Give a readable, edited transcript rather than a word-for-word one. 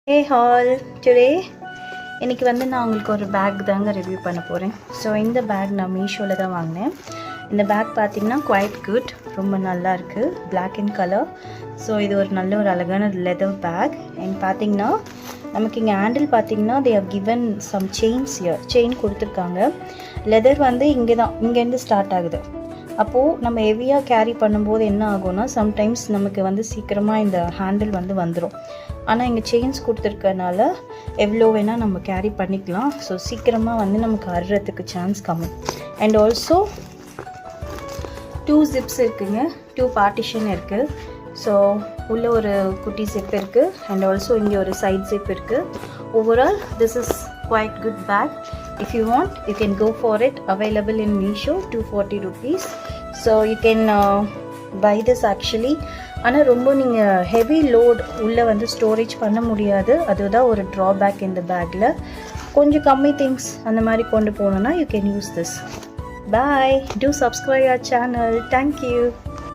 Hey all, today இன்னைக்கு வந்து நான் உங்களுக்கு ஒரு பேக் தாங்க ரிவ்யூ பண்ண போகிறேன். ஸோ இந்த பேக் நான் மீஷோவில் தான் வாங்கினேன். இந்த பேக் பார்த்தீங்கன்னா குவைட் குட், ரொம்ப நல்லா இருக்குது, பிளாக் இன் கலர். ஸோ இது ஒரு நல்ல ஒரு அழகான லெதர் பேக். அண்ட் பார்த்தீங்கன்னா நமக்கு இங்கே ஹேண்டில் பார்த்தீங்கன்னா they have given some chains here, chain கொடுத்துருக்காங்க. லெதர் வந்து இங்கேருந்து ஸ்டார்ட் ஆகுது. அப்போது நம்ம ஹெவியாக கேரி பண்ணும்போது என்ன ஆகும்னா சம்டைம்ஸ் நமக்கு வந்து சீக்கிரமாக இந்த ஹேண்டில் வந்து வந்துடும். ஆனால் இங்கே செயின்ஸ் கொடுத்துருக்கனால எவ்வளோ வேணால் நம்ம கேரி பண்ணிக்கலாம். ஸோ சீக்கிரமாக வந்து நமக்கு அறுறதுக்கு சான்ஸ் கம்மி. அண்ட் ஆல்சோ 2 ஜிப்ஸ் இருக்குங்க, 2 பார்ட்டிஷன் இருக்குது. ஸோ உள்ளே ஒரு குட்டி ஜிப் இருக்குது அண்ட் ஆல்சோ இங்கே ஒரு சைட் ஜிப் இருக்குது. Overall this is quite good bag. If you want you can go for it. Available in Meesho, 240 rupees. So you can buy this actually. ஆனால் ரொம்ப நீங்கள் ஹெவி லோட் உள்ளே வந்து storage பண்ண முடியாது. அதுதான் ஒரு ட்ராபேக் இந்த பேக்கில். கொஞ்சம் கம்மி திங்ஸ் அந்த மாதிரி கொண்டு போகணுன்னா you can use this. Bye. Do subscribe our channel. Thank you.